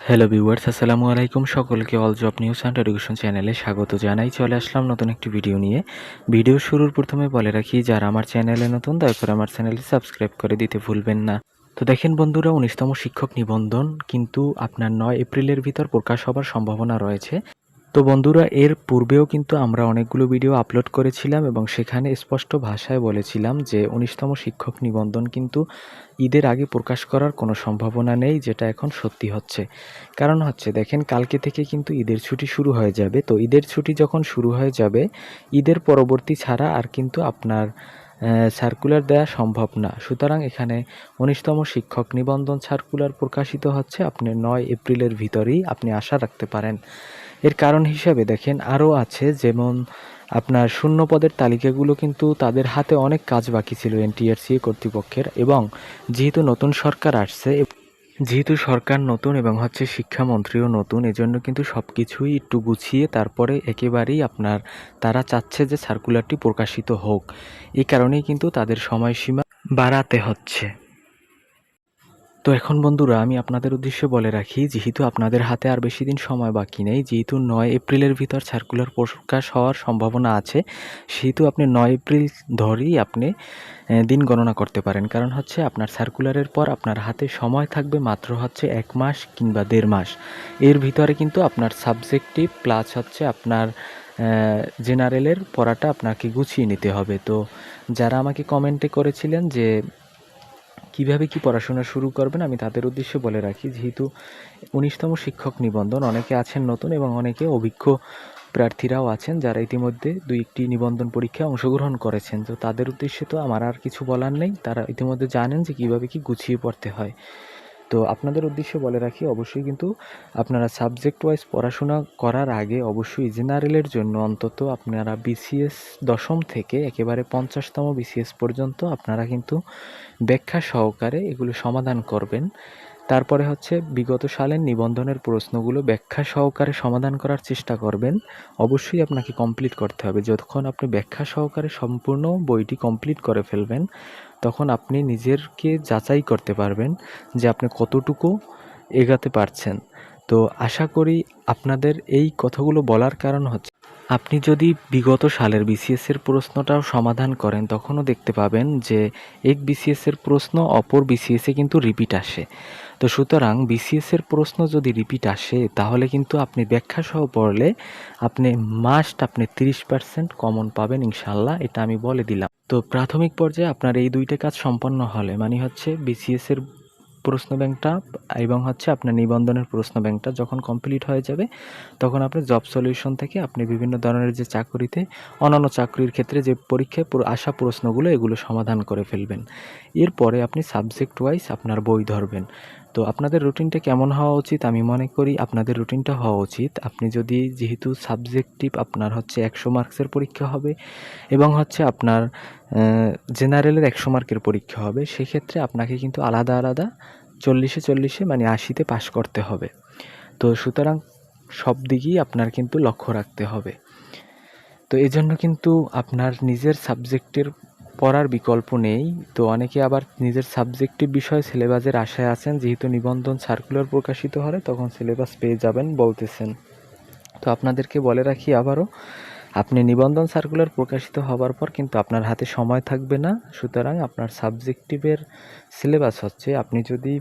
Hello viewers, আসসালামু আলাইকুম। সকলকে all job news and education চ্যানেলে স্বাগত জানাই। চলে আসলাম নতুন একটি ভিডিও নিয়ে। ভিডিও শুরুর প্রথমে বলে রাখি, যারা আমার চ্যানেলে নতুন দয়া করে আমার চ্যানেলটি সাবস্ক্রাইব করে দিতে ভুলবেন না। তো দেখেন বন্ধুরা, 19তম শিক্ষক নিবন্ধন কিন্তু আপনার 9 এপ্রিলের ভিতর প্রকাশ হবার সম্ভাবনা রয়েছে। তো বন্ধুরা, এর পূর্বেও কিন্তু আমরা অনেকগুলো ভিডিও আপলোড করেছিলাম এবং সেখানে স্পষ্ট ভাষায় বলেছিলাম যে 19তম শিক্ষক নিবন্ধন কিন্তু ঈদের আগে প্রকাশ করার কোনো সম্ভাবনা নেই, যেটা এখন সত্যি হচ্ছে। কারণ হচ্ছে, দেখেন, কালকে থেকে কিন্তু ঈদের ছুটি শুরু হয়ে যাবে। তো ঈদের ছুটি যখন শুরু হয়ে যাবে, ঈদের পরবর্তী ছাড়া আর কিন্তু আপনার সার্কুলার দেওয়া সম্ভব না। সুতরাং এখানে 19তম শিক্ষক নিবন্ধন সার্কুলার প্রকাশিত হচ্ছে আপনি 9 এপ্রিলের ভিতরেই আপনি আশা রাখতে পারেন। এর কারণ হিসাবে দেখেন আরও আছে, যেমন আপনার শূন্য পদের তালিকাগুলো কিন্তু তাদের হাতে অনেক কাজ বাকি ছিল এনটিআরসি কর্তৃপক্ষের, এবং যেহেতু নতুন সরকার আসছে, যেহেতু সরকার নতুন এবং হচ্ছে শিক্ষামন্ত্রীও নতুন, এজন্য কিন্তু সব কিছুই একটু গুছিয়ে তারপরে একেবারেই আপনার তারা চাচ্ছে যে সার্কুলারটি প্রকাশিত হোক। এই কারণেই কিন্তু তাদের সময়সীমা বাড়াতে হচ্ছে। তো এখন বন্ধুরা, আমি আপনাদের উদ্দেশ্যে বলে রাখি, যেহেতু আপনাদের হাতে আর বেশি দিন সময় বাকি নেই, যেহেতু 9 এপ্রিলের ভিতর সার্কুলার প্রকাশ হওয়ার সম্ভাবনা আছে, সেহেতু আপনি 9 এপ্রিল ধরেই আপনি দিন গণনা করতে পারেন। কারণ হচ্ছে আপনার সার্কুলারের পর আপনার হাতে সময় থাকবে মাত্র হচ্ছে 1 মাস কিংবা 1.5 মাস। এর ভিতরে কিন্তু আপনার সাবজেক্টিভ প্লাস হচ্ছে আপনার জেনারেলের পড়াটা আপনাকে গুছিয়ে নিতে হবে। তো যারা আমাকে কমেন্টে করেছিলেন যে কিভাবে কি পড়াশোনা শুরু করবেন, আমি তাদের উদ্দেশ্যে বলে রাখি, যেহেতু 19তম শিক্ষক নিবন্ধন, অনেকে আছেন নতুন এবং অনেকে অভিজ্ঞ প্রার্থীরাও আছেন যারা ইতিমধ্যে 2-1টি নিবন্ধন পরীক্ষায় অংশগ্রহণ করেছেন। তো তাদের উদ্দেশ্যে তো আমার আর কিছু বলার নেই, তারা ইতিমধ্যে জানেন যে কিভাবে কি গুছিয়ে পড়তে হয়। তো আপনাদের উদ্দেশ্যে বলে রাখি, অবশ্যই কিন্তু আপনারা সাবজেক্ট ওয়াইজ পড়াশোনা করার আগে অবশ্যই জেনারেলের জন্য অন্তত আপনারা বিসিএস দশম থেকে একেবারে 50তম বিসিএস পর্যন্ত আপনারা কিন্তু ব্যাখ্যা সহকারে এগুলো সমাধান করবেন। তারপরে হচ্ছে বিগত সালের নিবন্ধনের প্রশ্নগুলো ব্যাখ্যা সহকারে সমাধান করার চেষ্টা করবেন। অবশ্যই আপনাকে কমপ্লিট করতে হবে। যতক্ষণ আপনি ব্যাখ্যা সহকারে সম্পূর্ণ বইটি কমপ্লিট করে ফেলবেন, তখন আপনি নিজেকে যাচাই করতে পারবেন যে আপনি কতটুকু এগাতে পারছেন। তো আশা করি আপনাদের এই কথাগুলো বলার কারণ হচ্ছে, আপনি যদি বিগত সালের বিসিএসের প্রশ্নটাও সমাধান করেন, তখনও দেখতে পাবেন যে এক বিসিএসের প্রশ্ন অপর বিসিএসে কিন্তু রিপিট আসে। তো সুতরাং বিসিএসের প্রশ্ন যদি রিপিট আসে, তাহলে কিন্তু আপনি ব্যাখ্যা সহ পড়লে আপনি আপনি 30% কমন পাবেন ইনশাল্লাহ, এটা আমি বলে দিলাম। তো প্রাথমিক পর্যায়ে আপনার এই 2টা কাজ সম্পন্ন হলে, মানে হচ্ছে বিসিএসের প্রশ্ন ব্যাংকটা এবং হচ্ছে আপনার নিবন্ধনের প্রশ্ন ব্যাংকটা যখন কমপ্লিট হয়ে যাবে, তখন আপনি জব সলিউশন থেকে আপনি বিভিন্ন ধরনের যে চাকরিতে, অন্যান্য চাকরির ক্ষেত্রে যে পরীক্ষায় আসা প্রশ্নগুলো, এগুলো সমাধান করে ফেলবেন। এরপরে আপনি সাবজেক্ট ওয়াইজ আপনার বই ধরবেন। তো আপনাদের রুটিনটা কেমন হওয়া উচিত? আমি মনে করি আপনাদের রুটিনটা হওয়া উচিত, আপনি যদি, যেহেতু সাবজেক্টিভ আপনার হচ্ছে 100 মার্কসের পরীক্ষা হবে এবং হচ্ছে আপনার জেনারেলের 100 মার্কের পরীক্ষা হবে, সেক্ষেত্রে আপনাকে কিন্তু আলাদা আলাদা 40-40 মানে 80-তে পাশ করতে হবে। তো সুতরাং সব দিকেই আপনার কিন্তু লক্ষ্য রাখতে হবে। তো এজন্য কিন্তু আপনার নিজের সাবজেক্টের পড়ার বিকল্প নেই। তো অনেকে আবার নিজের সাবজেক্টিভ বিষয় সিলেবাসের আশায় আছেন, যেহেতু নিবন্ধন সার্কুলার প্রকাশিত হলে তখন সিলেবাস পেয়ে যাবেন বলতেছেন। তো আপনাদেরকে বলে রাখি আবারও, আপনি নিবন্ধন সার্কুলার প্রকাশিত হবার পর কিন্তু আপনার হাতে সময় থাকবে না। সুতরাং আপনার সাবজেক্টিভের সিলেবাস হচ্ছে, আপনি যদি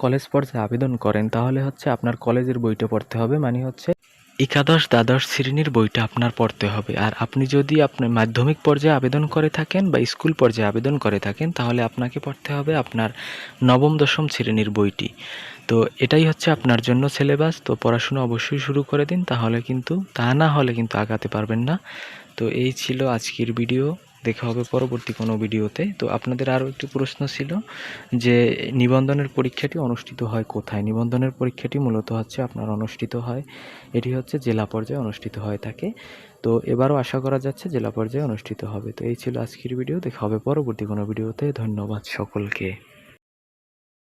কলেজ পর্যায়ে আবেদন করেন, তাহলে হচ্ছে আপনার কলেজের বইটা পড়তে হবে, মানে হচ্ছে একাদশ দ্বাদশ শ্রেণীর বইটা আপনার পড়তে হবে। আর আপনি যদি আপনি মাধ্যমিক পর্যায়ে আবেদন করে থাকেন বা স্কুল পর্যায়ে আবেদন করে থাকেন, তাহলে আপনাকে পড়তে হবে আপনার নবম দশম শ্রেণীর বইটি। তো এটাই হচ্ছে আপনার জন্য সিলেবাস। তো পড়াশোনা অবশ্যই শুরু করে দিন, তাহলে কিন্তু, তা না হলে কিন্তু আগাতে পারবেন না। তো এই ছিল আজকের ভিডিও। দেখা হবে পরবর্তী কোনো ভিডিওতে। তো আপনাদের আরও একটি প্রশ্ন ছিল যে নিবন্ধনের পরীক্ষাটি অনুষ্ঠিত হয় কোথায়? নিবন্ধনের পরীক্ষাটি মূলত হচ্ছে আপনার অনুষ্ঠিত হয়, এটি হচ্ছে জেলা পর্যায়ে অনুষ্ঠিত হয়ে থাকে। তো এবারও আশা করা যাচ্ছে জেলা পর্যায়ে অনুষ্ঠিত হবে। তো এই ছিল আজকের ভিডিও। দেখা হবে পরবর্তী কোনো ভিডিওতে। ধন্যবাদ সকলকে।